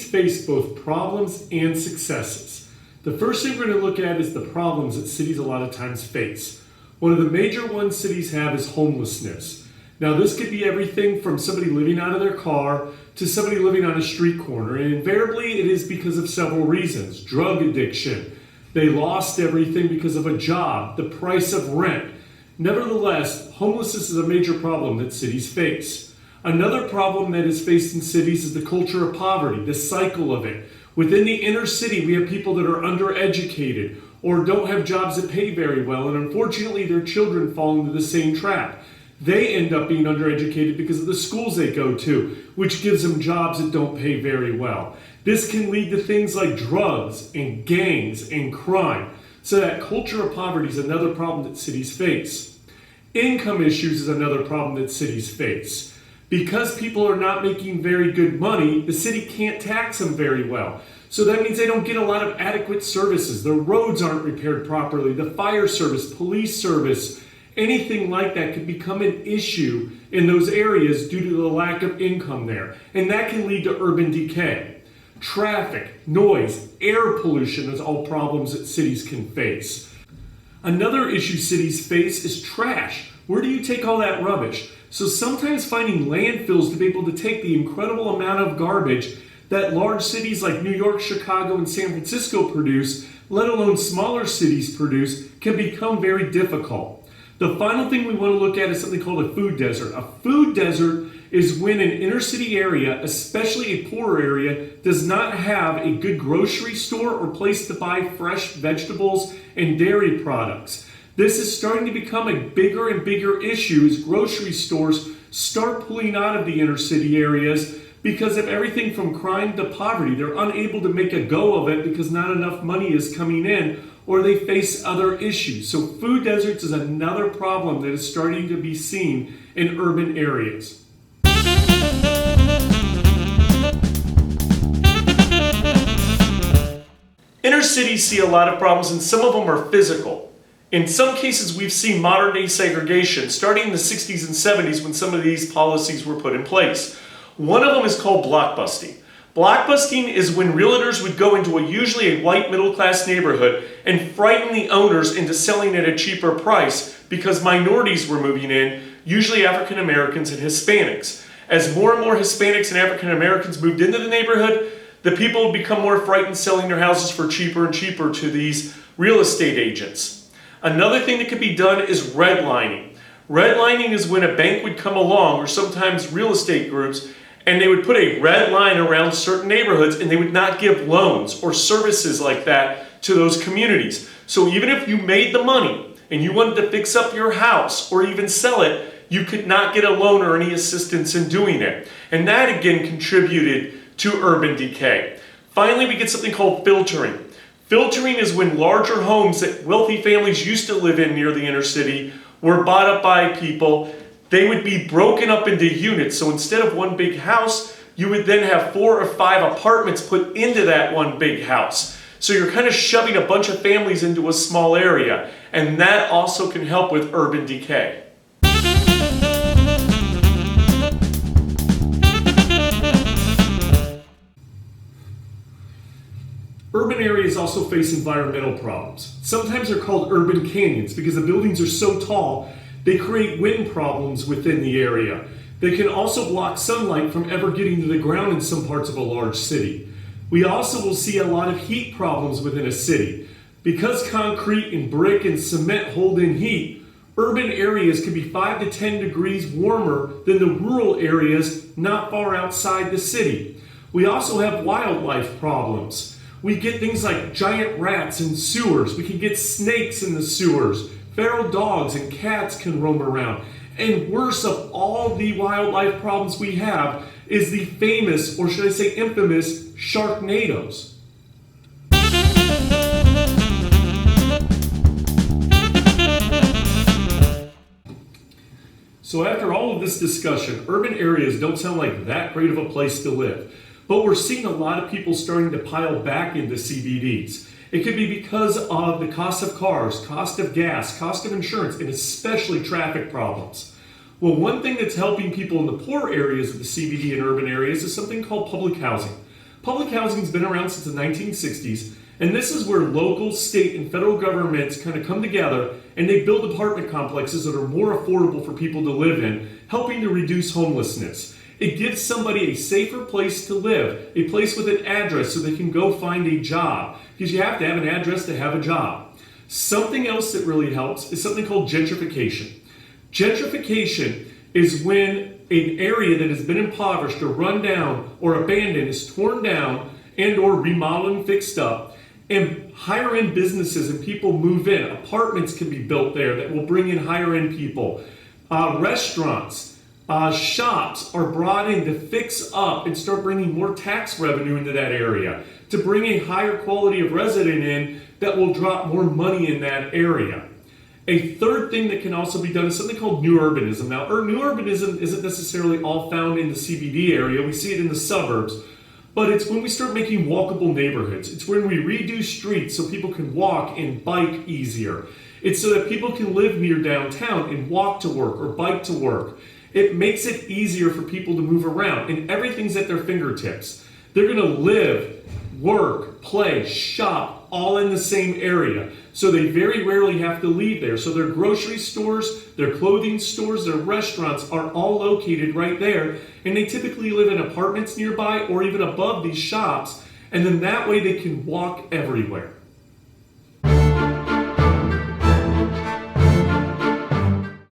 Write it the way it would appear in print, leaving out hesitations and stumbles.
face both problems and successes. The first thing we're going to look at is the problems that cities a lot of times face. One of the major ones cities have is homelessness. Now this could be everything from somebody living out of their car to somebody living on a street corner, and invariably it is because of several reasons. Drug addiction, they lost everything because of a job, the price of rent. Nevertheless, homelessness is a major problem that cities face. Another problem that is faced in cities is the culture of poverty, the cycle of it. Within the inner city, we have people that are undereducated or don't have jobs that pay very well, and unfortunately their children fall into the same trap. They end up being undereducated because of the schools they go to, which gives them jobs that don't pay very well. This can lead to things like drugs and gangs and crime. So that culture of poverty is another problem that cities face. Income issues is another problem that cities face. Because people are not making very good money, the city can't tax them very well. So that means they don't get a lot of adequate services. The roads aren't repaired properly. The fire service, police service, anything like that could become an issue in those areas due to the lack of income there. And that can lead to urban decay. Traffic, noise, air pollution is all problems that cities can face. Another issue cities face is trash. Where do you take all that rubbish? So sometimes finding landfills to be able to take the incredible amount of garbage that large cities like New York, Chicago, and San Francisco produce, let alone smaller cities produce, can become very difficult. The final thing we want to look at is something called a food desert. A food desert is when an inner city area, especially a poorer area, does not have a good grocery store or place to buy fresh vegetables and dairy products. This is starting to become a bigger and bigger issue as grocery stores start pulling out of the inner city areas because of everything from crime to poverty. They're unable to make a go of it because not enough money is coming in, or they face other issues. So food deserts is another problem that is starting to be seen in urban areas. Inner cities see a lot of problems, and some of them are physical. In some cases, we've seen modern day segregation starting in the 60s and 70s when some of these policies were put in place. One of them is called blockbusting. Blockbusting is when realtors would go into usually a white middle class neighborhood and frighten the owners into selling at a cheaper price because minorities were moving in, usually African Americans and Hispanics. As more and more Hispanics and African Americans moved into the neighborhood, the people would become more frightened selling their houses for cheaper and cheaper to these real estate agents. Another thing that could be done is redlining. Redlining is when a bank would come along, or sometimes real estate groups, and they would put a red line around certain neighborhoods and they would not give loans or services like that to those communities. So even if you made the money and you wanted to fix up your house or even sell it, you could not get a loan or any assistance in doing it. And that again contributed to urban decay. Finally, we get something called filtering. Filtering is when larger homes that wealthy families used to live in near the inner city were bought up by people. They would be broken up into units. So instead of one big house, you would then have 4 or 5 apartments put into that one big house. So you're kind of shoving a bunch of families into a small area. And that also can help with urban decay. Urban areas also face environmental problems. Sometimes they're called urban canyons because the buildings are so tall, they create wind problems within the area. They can also block sunlight from ever getting to the ground in some parts of a large city. We also will see a lot of heat problems within a city. Because concrete and brick and cement hold in heat, urban areas can be 5 to 10 degrees warmer than the rural areas not far outside the city. We also have wildlife problems. We get things like giant rats in sewers. We can get snakes in the sewers. Feral dogs and cats can roam around. And worst of all the wildlife problems we have is the famous, or should I say infamous, sharknadoes. So after all of this discussion, urban areas don't sound like that great of a place to live. But we're seeing a lot of people starting to pile back into CBDs. It could be because of the cost of cars, cost of gas, cost of insurance, and especially traffic problems. Well, one thing that's helping people in the poor areas of the CBD and urban areas is something called public housing. Public housing's been around since the 1960s, and this is where local, state, and federal governments kind of come together and they build apartment complexes that are more affordable for people to live in, helping to reduce homelessness. It gives somebody a safer place to live, a place with an address so they can go find a job, because you have to have an address to have a job. Something else that really helps is something called gentrification. Gentrification is when an area that has been impoverished or run down or abandoned is torn down and or remodeled and fixed up, and higher end businesses and people move in. Apartments can be built there that will bring in higher end people. Restaurants, shops are brought in to fix up and start bringing more tax revenue into that area, to bring a higher quality of resident in that will drop more money in that area. A third thing that can also be done is something called new urbanism. Now, new urbanism isn't necessarily all found in the CBD area. We see it in the suburbs. But it's when we start making walkable neighborhoods. It's when we redo streets so people can walk and bike easier. It's so that people can live near downtown and walk to work or bike to work. It makes it easier for people to move around, and everything's at their fingertips. They're going to live, work, play, shop, all in the same area. So they very rarely have to leave there. So their grocery stores, their clothing stores, their restaurants are all located right there. And they typically live in apartments nearby or even above these shops. And then that way they can walk everywhere.